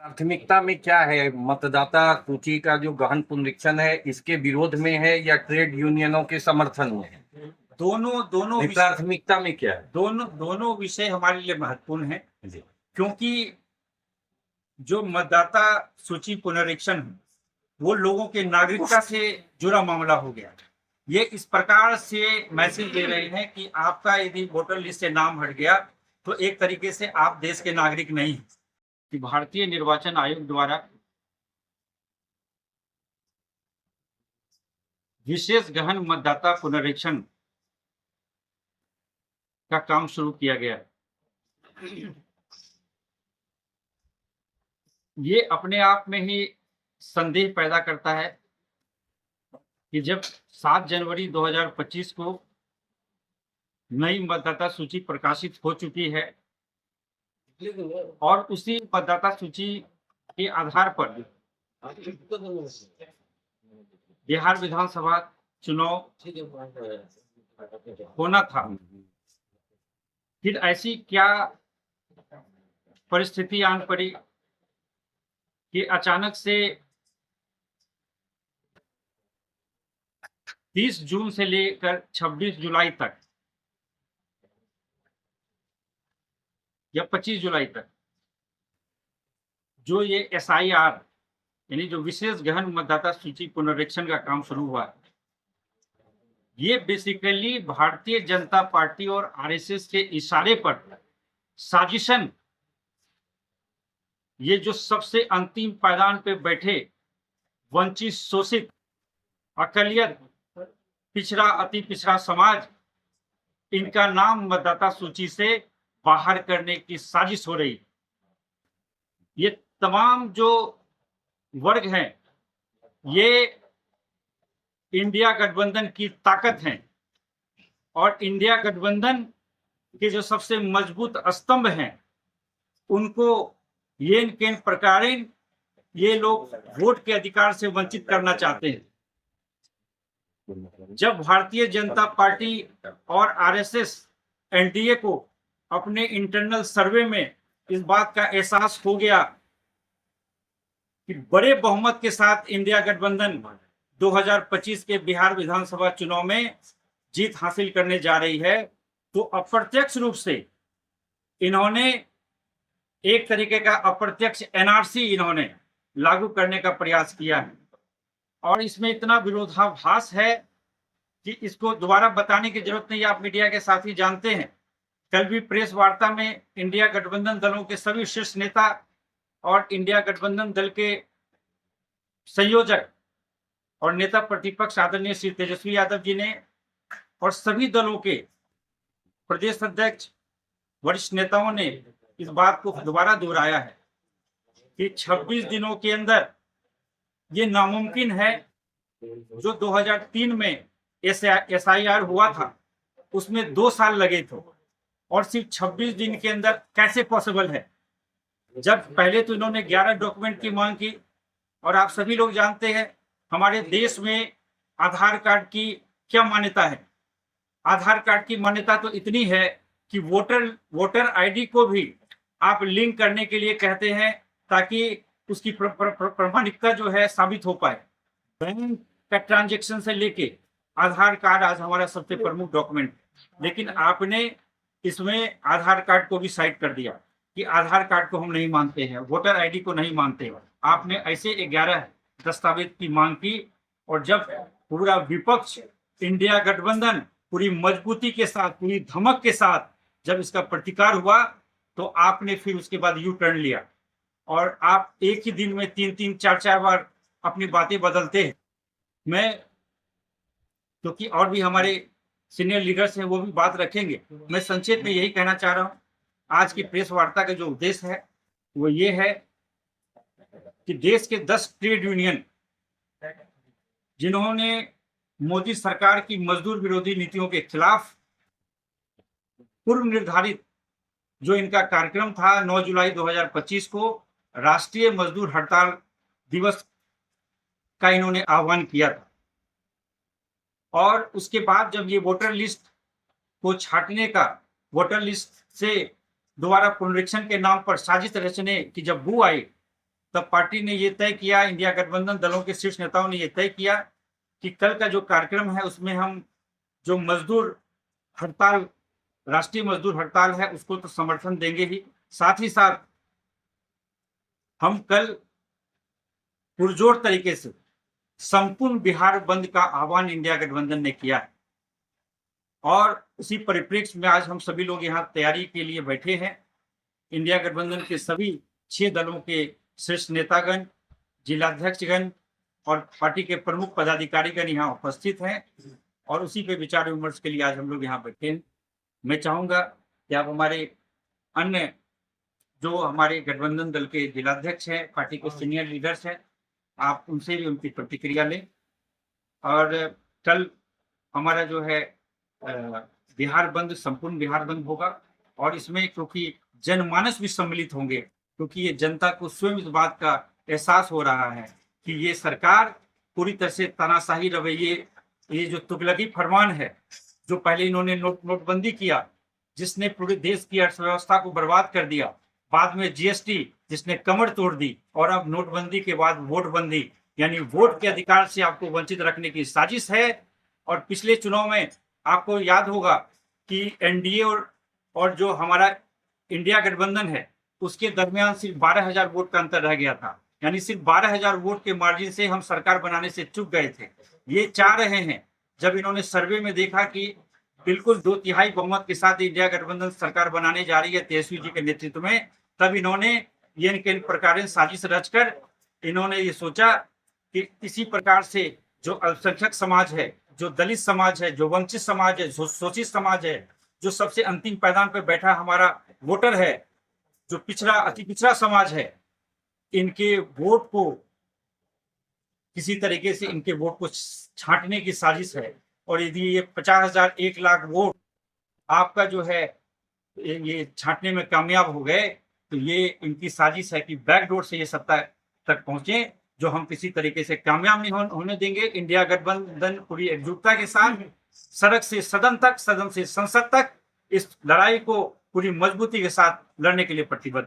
प्राथमिकता में क्या है? मतदाता सूची का जो गहन पुनरीक्षण है, इसके विरोध में है या ट्रेड यूनियनों के समर्थन में है? दोनों दोनों नहीं, प्राथमिकता में क्या है? दोनों दोनों विषय हमारे लिए महत्वपूर्ण है, क्योंकि जो मतदाता सूची पुनरीक्षण है वो लोगों के नागरिकता से जुड़ा मामला हो गया। ये इस प्रकार से मैसेज दे रहे हैं कि आपका यदि वोटर लिस्ट से नाम हट गया तो एक तरीके से आप देश के नागरिक नहीं हैं। कि भारतीय निर्वाचन आयोग द्वारा विशेष गहन मतदाता पुनरीक्षण का काम शुरू किया गया। ये अपने आप में ही संदेह पैदा करता है कि जब 7 जनवरी 2025 को नई मतदाता सूची प्रकाशित हो चुकी है और उसी मतदाता सूची के आधार पर बिहार विधानसभा चुनाव होना था, फिर ऐसी क्या परिस्थिति आन पड़ी कि अचानक से 30 जून से लेकर 26 जुलाई तक या 25 जुलाई तक जो ये SIR यानी जो विशेष गहन मतदाता सूची पुनरीक्षण का काम शुरू हुआ है, ये बेसिकली भारतीय जनता पार्टी और RSS के इशारे पर साजिशन, ये जो सबसे अंतिम पायदान पे बैठे वंचित, शोषित, अकलियत, पिछड़ा, अति पिछड़ा समाज, इनका नाम मतदाता सूची से बाहर करने की साजिश हो रही। ये तमाम जो वर्ग हैं, ये इंडिया गठबंधन की ताकत हैं और इंडिया गठबंधन के जो सबसे मजबूत स्तंभ हैं, उनको येन केन प्रकारेण ये लोग वोट के अधिकार से वंचित करना चाहते हैं। जब भारतीय जनता पार्टी और RSS NDA को अपने इंटरनल सर्वे में इस बात का एहसास हो गया कि बड़े बहुमत के साथ इंडिया गठबंधन 2025 के बिहार विधानसभा चुनाव में जीत हासिल करने जा रही है, तो अप्रत्यक्ष रूप से इन्होंने एक तरीके का अप्रत्यक्ष NRC इन्होंने लागू करने का प्रयास किया है। और इसमें इतना विरोधाभास है कि इसको दोबारा बताने की जरूरत नहीं, आप मीडिया के साथी जानते हैं। कल भी प्रेस वार्ता में इंडिया गठबंधन दलों के सभी शीर्ष नेता और इंडिया गठबंधन दल के संयोजक और नेता प्रतिपक्ष आदरणीय श्री तेजस्वी यादव जी ने और सभी दलों के प्रदेश अध्यक्ष, वरिष्ठ नेताओं ने इस बात को दोबारा दोहराया है कि 26 दिनों के अंदर ये नामुमकिन है। जो 2003 में SIR हुआ था उसमें 2 साल लगे थे और सिर्फ 26 दिन के अंदर कैसे पॉसिबल है? जब पहले तो इन्होंने 11 डॉक्यूमेंट की मांग की और आप सभी लोग जानते हैं हमारे देश में आधार कार्ड की क्या मान्यता है। आधार कार्ड की मान्यता तो इतनी है कि वोटर ID को भी आप लिंक करने के लिए कहते हैं ताकि उसकी प्रामाणिकता जो है साबित हो पाए। बैंक का ट्रांजैक्शन से लेके आधार कार्ड आज हमारा सबसे प्रमुख डॉक्यूमेंट, लेकिन आपने इसमें आधार कार्ड को भी साइड कर दिया कि आधार कार्ड को हम नहीं मानते हैं, वोटर ID को नहीं मानते हैं। आपने ऐसे 11 दस्तावेज की मांग की और जब पूरा विपक्ष इंडिया गठबंधन पूरी मजबूती के साथ, पूरी धमक के साथ जब इसका प्रतिकार हुआ तो आपने फिर उसके बाद यू टर्न लिया और आप एक ही दिन में 3-3, 4-4 बार अपनी बातें बदलते हैं। मैं क्योंकि और भी हमारे सीनियर लीडर्स हैं, वो भी बात रखेंगे। मैं संक्षेप में यही कहना चाह रहा हूँ, आज की प्रेस वार्ता का जो उद्देश्य है वो ये है कि देश के 10 ट्रेड यूनियन जिन्होंने मोदी सरकार की मजदूर विरोधी नीतियों के खिलाफ पूर्व निर्धारित जो इनका कार्यक्रम था 9 जुलाई 2025 को राष्ट्रीय मजदूर हड़ताल दिवस का इन्होंने आह्वान किया था और उसके बाद जब ये वोटर लिस्ट को छांटने का, वोटर लिस्ट से दोबारा पुनरीक्षण के नाम पर साजिश रचने की जब बू आई तब पार्टी ने ये तय किया, इंडिया गठबंधन दलों के शीर्ष नेताओं ने ये तय किया कि कल का जो कार्यक्रम है उसमें हम जो मजदूर हड़ताल, राष्ट्रीय मजदूर हड़ताल है, उसको तो समर्थन देंगे ही, साथ ही साथ हम कल पुरजोर तरीके से संपूर्ण बिहार बंद का आह्वान इंडिया गठबंधन ने किया है। और उसी परिप्रेक्ष्य में आज हम सभी लोग यहाँ तैयारी के लिए बैठे हैं। इंडिया गठबंधन के सभी 6 दलों के शीर्ष नेतागण, जिलाध्यक्षगण और पार्टी के प्रमुख पदाधिकारीगण यहाँ उपस्थित हैं और उसी पे विचार विमर्श के लिए आज हम लोग यहाँ बैठे हैं। मैं चाहूंगा कि आप हमारे अन्य जो हमारे गठबंधन दल के जिलाध्यक्ष हैं, पार्टी के सीनियर लीडर्स हैं, आप उनसे भी उनकी प्रतिक्रिया लें। और कल हमारा जो है बिहार बंद, संपूर्ण बिहार बंद होगा और इसमें क्योंकि जनमानस भी सम्मिलित होंगे, क्योंकि ये जनता को स्वयं इस बात का एहसास हो रहा है कि ये सरकार पूरी तरह से तानाशाही रवैये, ये जो तुगलकी फरमान है, जो पहले इन्होंने नोटबंदी किया, जिसने पूरे देश की अर्थव्यवस्था को बर्बाद कर दिया, बाद में जीएसटी जिसने कमर तोड़ दी, और अब नोटबंदी के बाद वोटबंदी, यानी वोट के अधिकार से आपको वंचित रखने की साजिश है। और पिछले चुनाव में आपको याद होगा कि एनडीए और जो हमारा इंडिया गठबंधन है उसके दरमियान सिर्फ 12,000 वोट का अंतर रह गया था, यानी सिर्फ 12,000 वोट के मार्जिन से हम सरकार बनाने से चूक गए थे। ये चाह रहे हैं, जब इन्होंने सर्वे में देखा कि बिल्कुल 2/3 बहुमत के साथ इंडिया गठबंधन सरकार बनाने जा रही है तेजस्वी जी के नेतृत्व में, तब इन्होंने ये प्रकार साजिश रचकर इन्होंने ये सोचा कि इसी प्रकार से जो अल्पसंख्यक समाज है, जो दलित समाज है, जो वंचित समाज है, जो शोषित समाज है, जो सबसे अंतिम पायदान पर बैठा हमारा वोटर है, जो पिछड़ा, अति पिछड़ा समाज है, इनके वोट को किसी तरीके से इनके वोट को छांटने की साजिश है। और यदि ये 50,000 1 लाख वोट आपका जो है ये छांटने में कामयाब हो गए, तो ये इनकी साजिश है कि बैकडोर से ये सत्ता तक पहुंचे, जो हम किसी तरीके से कामयाब नहीं होने देंगे। इंडिया गठबंधन पूरी एकजुटता के साथ सड़क से सदन तक, सदन से संसद तक इस लड़ाई को पूरी मजबूती के साथ लड़ने के लिए प्रतिबद्ध है।